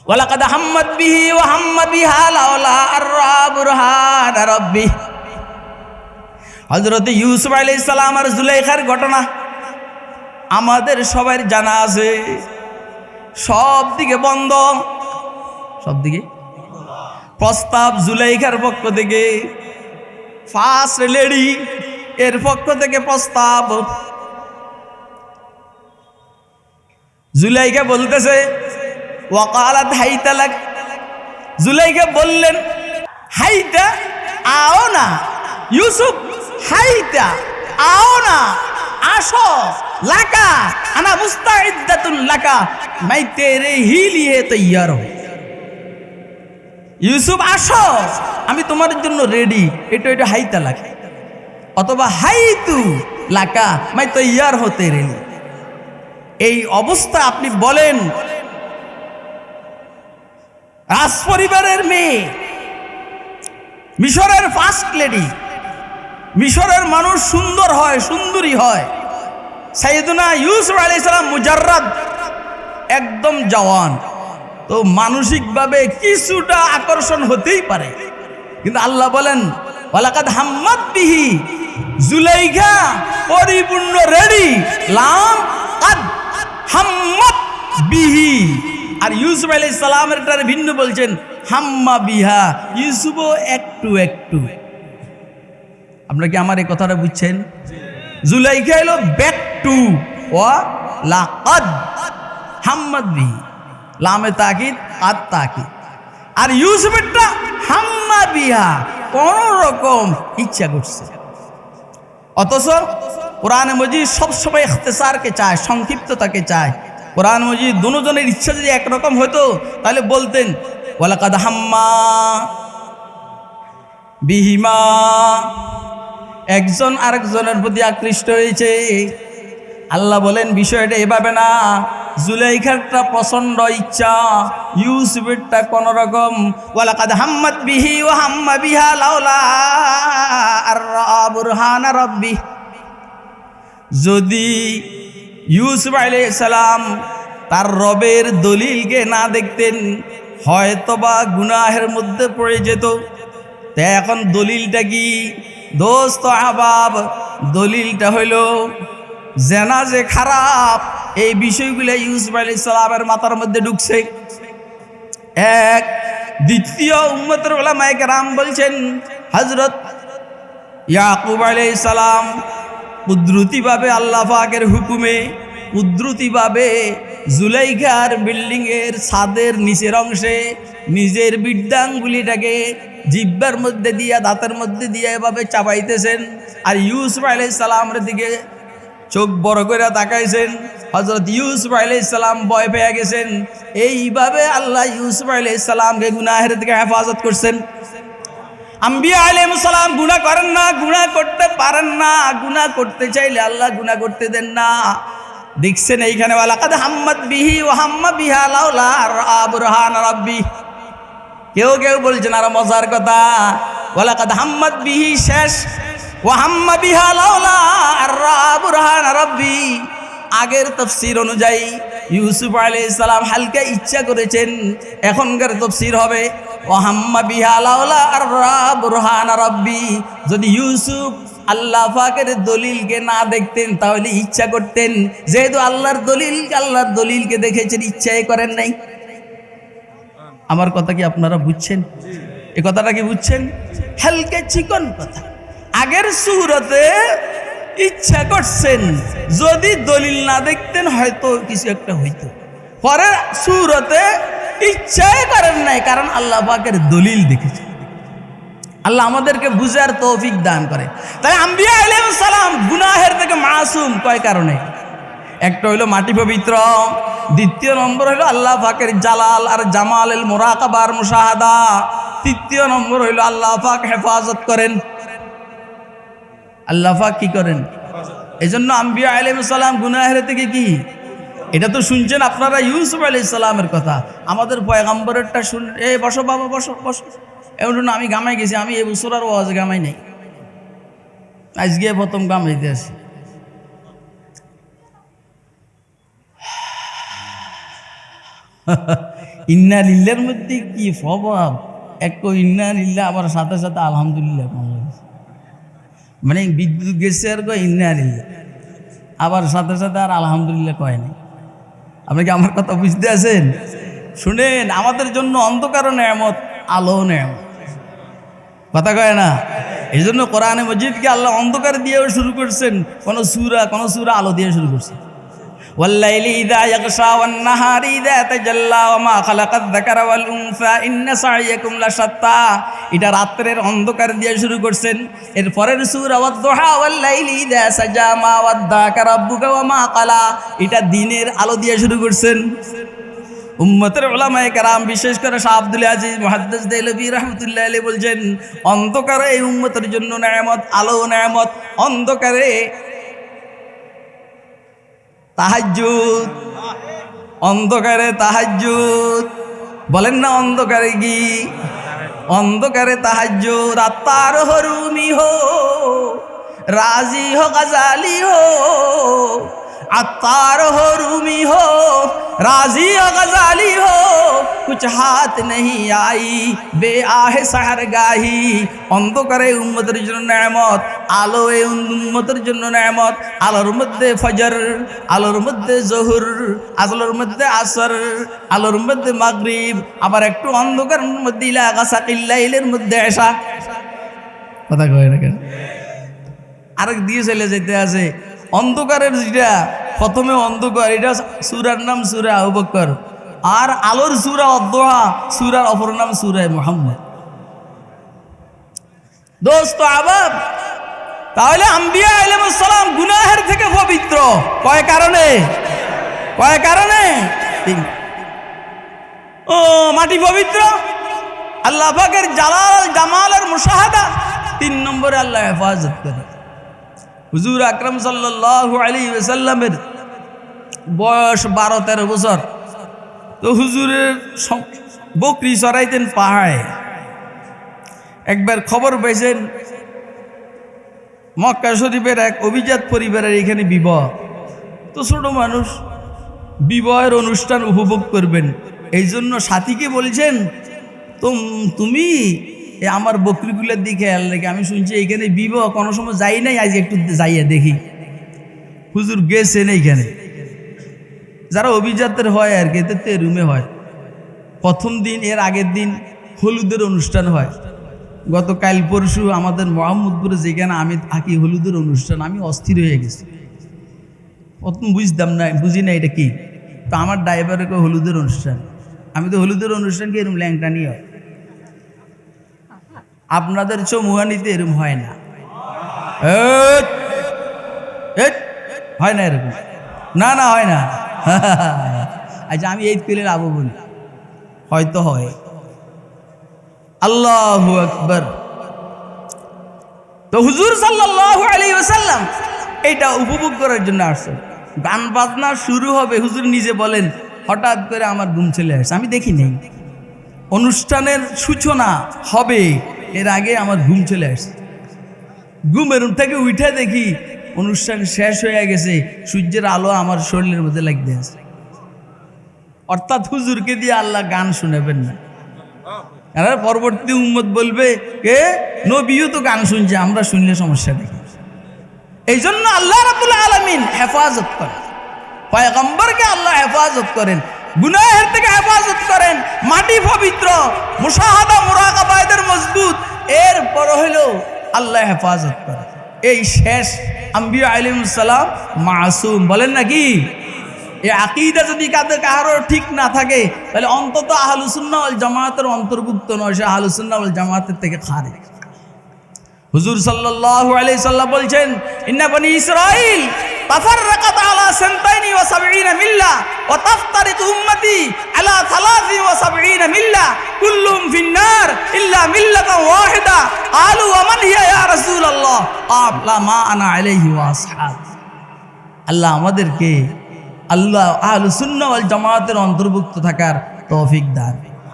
ওয়ালাকাদ হাম্মাত বিহি ওয়া হাম্মা বিহা লাউলা আররা বুরহান রাব্বি। হযরত ইউসুফ আলাইহিস সালাম আর জুলাইখার ঘটনা আমাদের সবার জানা আছে। সব দিকে বন্ধ, সব দিকে প্রস্তাব জুলাইখার পক্ষ থেকে, ফার্স্ট লেডি এর পক্ষ থেকে প্রস্তাব। জুলাইখা বলতেছে ওয়াকালাত হাইতা লাক, জুলাইখা বললেন হাইতা আও না, ইউসুফ হাইতা আও না, আসো, লাকা আনা মুস্তাইদ্দাতুন লাকা মাই তেরে হি লিয়ে তৈয়ার হু। ইউসুফ আসো, আমি তোমার জন্য রেডি। এটা হাইতা লাকা, অথবা হাইতু লাকা মাই তৈয়ার হতে রেডি। এই অবস্থা আপনি বলেন, রাজ পরিবারের মেয়ে, মিশরের ফার্স্ট লেডি। মিশরের মানুষ সুন্দর হয়, সুন্দরী হয়। সাইয়েদুনা ইউসুফ আলাইহিস সালাম মুজাররাদ, একদম জওয়ান, তো মানসিকভাবে কিছুটা আকর্ষণ হতেই পারে। কিন্তু আল্লাহ বলেন ওয়ালাকাদ হাম্মাত বিহি, জুলাইখা পরিপূর্ণ রেডি, লাম কাদ হাম্মাত বিহি। আর ইউসুফ আলাইহিস সালামের টারে ভিন্ন বলছেন হাম্মা বিহা, ইউসুফও একটু একটু। আপনারা কি আমার এই কথাটা বুঝছেন? জুলাইখা হলো ব্যাক টু ওয়া লাকাদ হাম্মাত বিহি, লামে তাকিদ আত তাকিদ। আর ইউসুফেরটা হাম্মা বিহা, কোন রকম ইচ্ছা করছে। অথচ কোরআনে মজিদ সবসময় ইখতিসারকে চায়, সংক্ষিপ্ততাকে চায়। কোরআন মজিদ দুজনের ইচ্ছা যদি একরকম হতো তাহলে বলতেন ওয়ালাকাদ হাম্মা বিহিমা, একজন আরেকজনের প্রতি আকৃষ্ট হয়েছে। আল্লাহ বলেন বিষয়টা এভাবে না, জুলাইখারটা প্রচন্ড ইচ্ছা, ইউসুফেরটা কোন রকম। ওয়ালাকাদ হাম্মাত বিহি ওয়া হাম্মা বিহা লাউলা আররা বুরহান রাব্বি। যদি ইউসুফ আলাইহিস সালাম তার রবের দলিলকে না দেখতেন, হয়তোবা গুনাহের মধ্যে পড়ে যেত। তা এখন দলিলটা কি দোস্ত আহবাব? দলিলটা হইল জেনা যে খারাপ, এই বিষয়গুলো ইউসুফ আলাইহিস সালামের মাথার মধ্যে ঢুকছে। এক, দ্বিতীয় উম্মতের উলামায়ে কেরাম বলছেন হযরত ইয়াকুব আলাইহিস সালাম কুদরতিভাবে আল্লাহ পাকের হুকুমে কুদরতিভাবে জুলাইখার বিল্ডিংয়ের ছাদের নিচের অংশে নিজের বৃদ্ধাঙ্গুলিটাকে জিহ্বার মধ্যে দিয়া, দাঁতের মধ্যে দিয়ে এভাবে চাপাইতেছেন। আর ইউসুফ আলাইহিস সালামের দিকে চোখ বড় করে তাকাইছেন। হযরত ইউসুফ আলাইহিস সালাম ভয় পেয়ে গেছেন। এইভাবে আল্লাহ ইউসুফ আলাইহিস সালামকে গুনাহের থেকে হেফাজত করছেন। আম্বিয়া আলাইহিস সালাম গুনাহ করেন না, গুনাহ করতে পারেন না, গুনাহ করতে চাইলে আল্লাহ গুনাহ করতে দেন না। দেখছেন এইখানে ওয়ালাকাদ হাম্মাত বিহি ওয়া হাম্মা বিহা লাউলা আররা বুরহান রাব্বি। কেউ কেউ বলছেন আরো মজার কথা, ওয়ালাকাদ হাম্মাত বিহি শেষ, ওয়া হাম্মা বিহা লাউলা আররা বুরহান রাব্বি। আগের তাফসীর অনুযায়ী ইউসুফ আলাইহিস সালাম হালকা ইচ্ছা করেছেন, এখনকার তাফসীর হবে ওয়া হাম্মা বিহা লাউলা আররা বুরহান রাব্বি। যদি ইউসুফ আল্লাহ পাকের দলিলকে না দেখতেন তাহলে ইচ্ছা করতেন, যেহেতু আল্লাহর দলিলকে দেখেছেন, ইচ্ছাই করেন নাই। আমার কথা কি আপনারা বুঝছেন? এই কথাটা কি বুঝছেন? হালকা চিকন কথা। আগের সূরাতে ইচ্ছা করছেন, যদি দলিল না দেখতেন হয়তো কিছু একটা হইতো। পরের সূরাতে ইচ্ছাই করেন নাই, কারণ আল্লাহ পাকের দলিল দেখেছেন। আল্লাহ আমাদেরকে বুঝার তৌফিক দান করে। তাই আম্বিয়া আলাইহিস সালাম গুনাহের থেকে মাসুম কয় কারণে? একটা হইল মাটি পবিত্র, দ্বিতীয় নম্বর হইল আল্লাহ পাকের জালাল আর জামালের মুরাকাবার মুশাহাদা, তৃতীয় নম্বর হইল আল্লাহ পাক হেফাজত করেন। আল্লাহ পাক কি করেন? এজন্য আম্বিয়া আলাইহিস সালাম গুনাহের থেকে কি, এটা তো শুনছেন আপনারা ইউসুফ আলাইহিস সালামের কথা, আমাদের পয়গম্বরেরটা শুন। এই বসো বাবা, বসো বসো। এমন আমি গামাই গেছি, আমি এই বছর আর ওয়াজ গামাই নাই, আজকে প্রথম গামাইতে আছি। ইন্না লিল্লাহর মধ্যে কি প্রভাব, এক ইন্না লিল্লাহ আবার সাথে সাথে আলহামদুলিল্লাহ, মানে বিদ্যুৎ গেছে আর কয় ইন্না লিল্লাহ, আবার সাথে সাথে আর আলহামদুলিল্লাহ কয় নাই। আপনি কি আমার কথা বুঝতে আছেন? শুনেন, আমাদের জন্য অন্ধকার নেয়ামত, আলো নেয়ামত, কথা কয় না? এই জন্য কোরআনে মজিদকে আল্লাহ অন্ধকার দিয়েও শুরু করছেন, কোন সূরা আলো দিয়ে শুরু করছেন। ওয়াল্লাইলি ইযা ইয়াগশা ওয়ান নাহারি ইযা তাজাল্লা ওয়া মা খালাকায যাকারা ওয়াল উনসা ইন্না সাইয়াকুম লাশাত্তা, এটা রাতের অন্ধকার দিয়ে শুরু করছেন। এর পরের সূরা ওয়াদ-দুহা ওয়াল্লাইলি ইযা সাজা মা ওয়াদ্দাকা রাব্বুকা ওয়া মা ক্বালা, এটা দিনের আলো দিয়ে শুরু করছেন। উম্মতের উলামায়ে কেরাম, বিশেষ করে শাহ আব্দুল আজিজ মুহাদ্দিস দেহলভী রাহমাতুল্লাহি আলাইহি বলছেন, অন্ধকারে এই উম্মতের জন্য নেয়ামত, আলো নেয়ামত। অন্ধকারে তাহাজ্জুদ, অন্ধকারে তাহাজ্জুদ, বলেন না অন্ধকারে কি? অন্ধকারে তাহাজ্জুদ। আত্মার হরুমি হো, রাজি হো, গজালি হো, আত্মার हो रूमी हो, राजी हो, गजाली हो, कुछ हाथ नहीं आई বে আহে সাহারগাহি। অন্ধকারে উম্মতের জন্য নেয়ামত, আলো এই উম্মতের জন্য নেয়ামত। আলোর মধ্যে ফজর, আলোর মধ্যে জোহর, আলোর মধ্যে আসর, আলোর মধ্যে মাগরিব, আবার একটু অন্ধকারের মধ্যে ইলা গাসাকিল্লাইলের মধ্যে এশা। কথা কয় না কেন? আরেক দিয়ে চলে যেতে আছে অন্ধকারের, যেটা প্রথমে অন্ধকার, এটা সূরার নাম সূরা আবু বকর, আর আলোর সূরা আদ-দুহা, সূরার অপর নাম সূরা মুহাম্মদ। দোস্ত আবাব, তাহলে আম্বিয়া আলাইহিস সালাম গুনাহের থেকে পবিত্র কয় কারণে? কয় কারণে? ও মাটি পবিত্র, আল্লাহ পাকের জালাল জামালের মুশাহাদা। 3 নম্বরে আল্লাহ হেফাজত করে। হুজুর আকরাম সাল্লাল্লাহু আলাইহি ওয়াসাল্লামের বয়স 12-13 বছর। তো হুজুরের বকরি চড়াইতেন পাহাড়ে। একবার খবর পাইছেন মক্কা শরীফের এক অভিজাত পরিবারের এখানে বিবাহ। তো ছোট মানুষ, বিবাহের অনুষ্ঠান উপভোগ করবেন, এই জন্য সাথীকে বলছেন, তুমি আমার বকরিগুলোর দিকে খেয়াল রেখে, আমি শুনছি এইখানে বিবাহ, কোনো সময় যাই নাই, আজ একটু যাইয়া দেখি। হুজুর গেছেন এইখানে, যারা অভিজাতের হয় আর কি, এতে রুমে হয়। প্রথম দিন, এর আগের দিন হলুদের অনুষ্ঠান হয়। গতকাল পরশু আমাদের মোহাম্মদপুরে যেখানে আমি থাকি, হলুদের অনুষ্ঠান, আমি অস্থির হয়ে গেছি। প্রথম বুঝতাম না, বুঝি না এটা কি। তো আমার ড্রাইভারের হলুদের অনুষ্ঠান, আমি তো হলুদের অনুষ্ঠানকে এরকম ল্যাংটা নিয়ে হয়। আপনাদের চৌমুহানিতে এরকম হয় না, হয় না এরকম, না না হয় না। আচ্ছা, আমি এই পেলের আবু বলি, হয়তো হয়। আল্লাহু আকবার। তো হুজুর সাল্লাল্লাহু আলাইহি ওয়াসাল্লাম এইটা উপভোগ করার জন্য আসছেন। গান বাজনা শুরু হবে, হুজুর নিজে বলেন, হঠাৎ করে আমার ঘুম চলে আসছে। আমি দেখি নেই, অনুষ্ঠানের সূচনা হবে এর আগে আমার ঘুম চলে আসছে। ঘুমের থেকে উঠে দেখি অনুষ্ঠান শেষ হয়ে গেছে, সূর্যের আলো আমার শরীরের মধ্যে লাগতে আছে। অর্থাৎ হুজুরকে দিয়ে আল্লাহ গান শুনাবেন না। আর পরবর্তী উম্মত বলবে, কে নবীও তো গান শুনছে, আমরা শুনলে সমস্যা নেই। এই জন্য আল্লাহ রাব্বুল আলামিন হেফাজত করেন, পয়গম্বরকে আল্লাহ হেফাজত করেন, গুনাহের থেকে হেফাজত করেন। মাটি পবিত্র, মুশাহাদা মুরাকাবাদের মজবুত, এরপর হইলেও আল্লাহ হেফাজত করেন। এই শেষ আম্বিয়া আলাইহিস সালাম মাসুম, বলেন নাকি? এই আকীদা যদি কারো ঠিক না থাকে, তাহলে অন্তত আহলুস সুন্নাহ ওয়াল জামাতের অন্তর্ভুক্ত নয়, সে আহলুস সুন্নাহ ওয়াল জামাতের থেকে খারিজ। হুজুর সাল্লাল্লাহু আলাইহি সাল্লাম বলছেন, ইন্না বনি ইসরাঈল তাফাররাকাত আলা 72 মিল্লাহ ওয়া তাফতারিকু উম্মতি আলা 73 মিল্লাহ কুল্লুহুম ফিন্নার ইল্লা মিল্লাতান ওয়াহিদা ক্বালু ওয়া মান হিয়া ইয়া রাসূলুল্লাহ ক্বালা মা আনা আলাইহি ওয়া আসহাবি। আল্লাহ আমাদেরকে আল্লাহ আহলুস সুন্নাহ ওয়াল জামাতের অন্তর্ভুক্ত থাকার তৌফিক দান।